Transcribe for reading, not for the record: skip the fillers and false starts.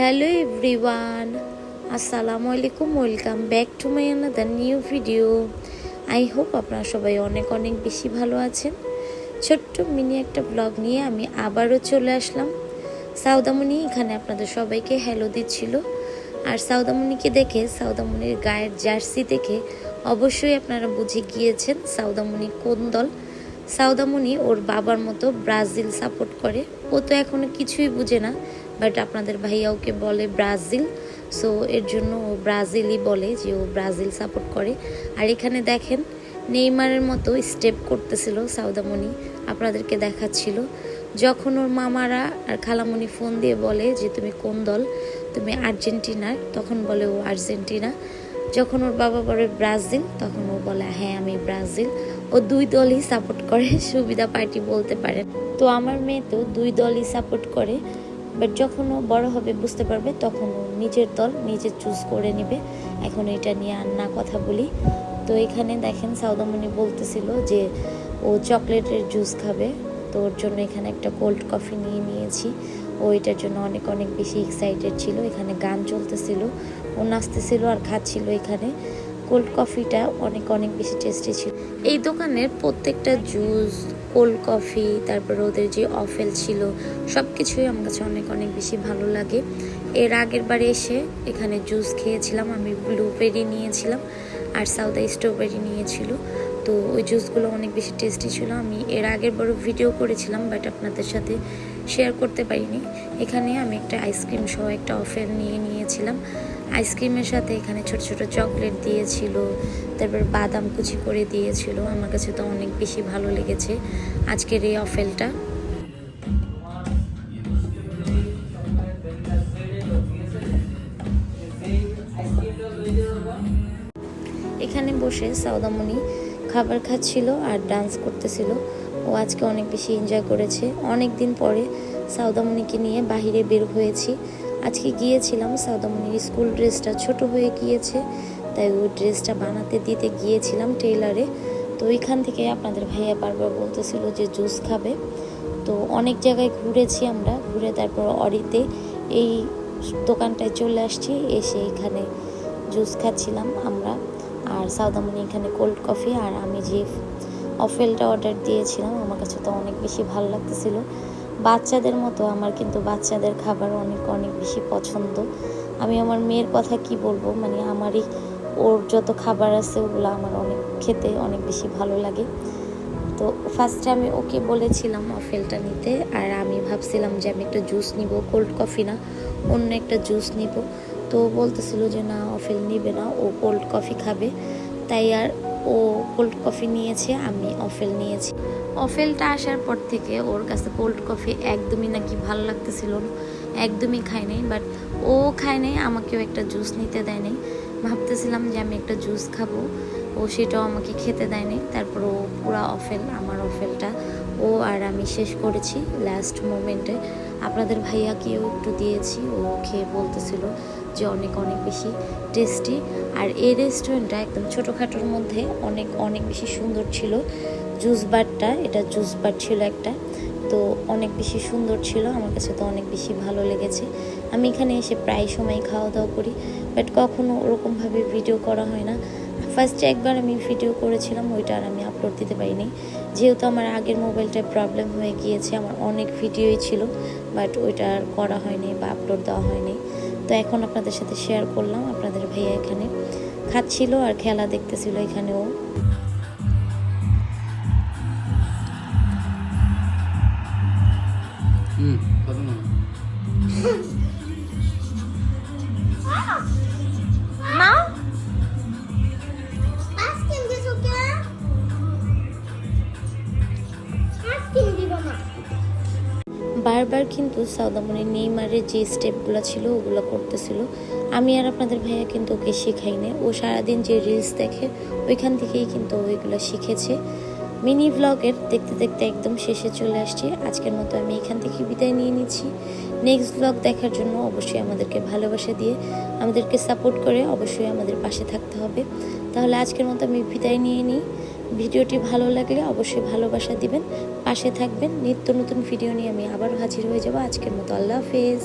Hello everyone, আসসালামু আলাইকুম। Welcome back to my another new video. I hope আপনারা সবাই অনেক অনেক বেশি ভালো আছেন। ছোট্ট মিনি একটা ব্লগ নিয়ে আমি আবারও চলে আসলাম। সাউদামণি এখানে আপনাদের সবাইকে হ্যালো দিচ্ছিল। আর সাউদামণিকে দেখে, সাউদামণির গায়ের জার্সি দেখে অবশ্যই আপনারা বুঝে গিয়েছেন সাউদামণি কোন দল। সাউদামণি ওর বাবার মতো ব্রাজিল সাপোর্ট করে। ও তো এখনো কিছুই বুঝে না, বাট আপনাদের ভাইয়া ওকে বলে ব্রাজিল। সো এর জন্য ও ব্রাজিলই বলে যে ও ব্রাজিল সাপোর্ট করে। আর এখানে দেখেন নেইমারের মতো স্টেপ করতেছিল সাউদামণি, আপনাদেরকে দেখাচ্ছিল। যখন ওর মামারা আর খালামণি ফোন দিয়ে বলে যে তুমি কোন দল, তুমি আর্জেন্টিনার, তখন বলে ও আর্জেন্টিনা। যখন ওর বাবা বলে ব্রাজিল, তখন ও বলে হ্যাঁ আমি ব্রাজিল। ও দুই দলই সাপোর্ট করে, সুবিধা পার্টি বলতে পারেন। তো আমার মেয়ে তো দুই দলই সাপোর্ট করে, বাট যখন ও বড় হবে বুঝতে পারবে, তখন ও নিজের দল নিজে চুজ করে নেবে। এখন এটা নিয়ে আর না কথা বলি। তো এখানে দেখেন সাউদামণি বলতেছিল যে ও চকলেটের জুস খাবে, তো ওর জন্য এখানে একটা কোল্ড কফি নিয়ে নিয়েছি। ও এটার জন্য অনেক অনেক বেশি এক্সাইটেড ছিল। এখানে গান চলতেছিল, ও নাচতেছিল আর খাচ্ছিল। এখানে কোল্ড কফিটা অনেক অনেক বেশি টেস্টি ছিল। এই দোকানের প্রত্যেকটা জুস, কোল্ড কফি, তারপর ওদের যে অফেল ছিল, সব কিছুই আমার কাছে অনেক অনেক বেশি ভালো লাগে। এর আগের বারে এসে এখানে জুস খেয়েছিলাম, আমি ব্লুবেরি নিয়েছিলাম আর সাউদা স্ট্রবেরি নিয়েছিল। তো ওই জুসগুলো অনেক বেশি টেস্টি ছিল। আমি এর আগের বড় ভিডিও করেছিলাম, বাট আপনাদের সাথে শেয়ার করতে পারিনি। এখানে আমি একটা আইসক্রিম সহ একটা অফেল নিয়ে নিয়েছিলাম। আইসক্রিমের সাথে এখানে ছোট ছোট চকলেট দিয়েছিল, তারপর বাদাম কুচি করে দিয়েছিল। আমার কাছে তো অনেক বেশি ভালো লেগেছে আজকের এই অফেলটা। এখানে বসে সাউদামণি খাবার খাচ্ছিল আর ডান্স করতেছিল। ও আজকে অনেক বেশি এনজয় করেছে। অনেক দিন পরে সাউদামণিকে নিয়ে বাহিরে বের হয়েছি। আজকে গিয়েছিলাম, সাউদামণির স্কুল ড্রেসটা ছোট হয়ে গিয়েছে, তাই ওই ড্রেসটা বানাতে দিতে গিয়েছিলাম টেইলারে। তো ওইখান থেকে আপনাদের ভাইয়া বারবার বলতেছিল যে জুস খাবে। তো অনেক জায়গায় ঘুরেছি আমরা, ঘুরে তারপর অরিতে এই দোকানটায় চলে আসছি। এসে এখানে জুস খাচ্ছিলাম আমরা, আর সাউদামণি এখানে কোল্ড কফি, আর আমি যে অফেলটা অর্ডার দিয়েছিলাম আমার কাছে তো অনেক বেশি ভালো লাগতেছিল। বাচ্চাদের মতো আমার কিন্তু বাচ্চাদের খাবার অনেক অনেক বেশি পছন্দ। আমি আমার মেয়ের কথা কি বলবো, মানে আমারই ওর যত খাবার আছে ওগুলো আমার অনেক খেতে অনেক বেশি ভালো লাগে। তো ফার্স্টে আমি ওকে বলেছিলাম অফেলটা নিতে, আর আমি ভাবছিলাম যে আমি একটা জুস নিব, কোল্ড কফি না, অন্য একটা জুস নিব। তো বলতেছিল যে না অফেল নিবে না, ও কোল্ড কফি খাবে। তাই আর ও কোল্ড কফি নিয়েছে, আমি অফেল নিয়েছি। অফেলটা আসার পর থেকে ওর কাছে কোল্ড কফি একদমই নাকি ভালো লাগতেছিল না, একদমই খায় নাই। বাট ও খায় নাই, আমাকেও একটা জুস নিতে দেয় নাই। ভাবতেছিলাম যে আমি একটা জুস খাবো, ও সেটাও আমাকে খেতে দেয়নি। তারপর ও পুরা অফেল, আমার অফেলটা ও আর আমি শেষ করেছি লাস্ট মোমেন্টে। আপনাদের ভাইয়াকেও একটু দিয়েছি, ও খেয়ে বলতেছিল যে অনেক অনেক বেশি টেস্টি। আর এই রেস্টুরেন্টটা একদম ছোটোখাটোর মধ্যে অনেক অনেক বেশি সুন্দর ছিল। জুস বারটা, এটা জুস বার ছিল একটা, তো অনেক বেশি সুন্দর ছিল। আমার কাছে তো অনেক বেশি ভালো লেগেছে। আমি এখানে এসে প্রায় সময় খাওয়া দাওয়া করি, বাট কখনো ওরকমভাবে ভিডিও করা হয় না। ফার্স্টে একবার আমি ভিডিও করেছিলাম, ওইটা আর আমি আপলোড দিতে পারিনি, যেহেতু আমার আগের মোবাইলটায় প্রবলেম হয়ে গিয়েছে। আমার অনেক ভিডিওই ছিল, বাট ওইটা আর করা হয়নি বা আপলোড দেওয়া হয়নি। তো এখন আপনাদের সাথে শেয়ার করলাম। আপনাদের ভাইয়া এখানে খাচ্ছিল আর খেলা দেখতেছিল এখানেও। বারবার কিন্তু সাউদামণি নেইমারের যে স্টেপগুলো ছিল ওগুলো করতেছিল। আমি আর আপনাদের ভাইয়া কিন্তু ওকে শেখাই না, ও সারাদিন যে রিলস দেখে ওইখান থেকেই কিন্তু ওইগুলো শিখেছে। মিনি ভ্লগের দেখতে দেখতে একদম শেষে চলে আসছি। আজকের মতো আমি এখান থেকে বিদায় নিয়ে নিচ্ছি। নেক্সট ভ্লগ দেখার জন্য অবশ্যই আমাদেরকে ভালোবাসা দিয়ে, আমাদেরকে সাপোর্ট করে অবশ্যই আমাদের পাশে থাকতে হবে। তাহলে আজকের মতো আমি বিদায় নিয়ে নিই। ভিডিওটি ভালো লাগলে অবশ্যই ভালোবাসা দিবেন, পাশে থাকবেন। নিত্য নতুন ভিডিও নিয়ে আমি আবারও হাজির হয়ে যাব। আজকের মতো আল্লাহ হাফেজ।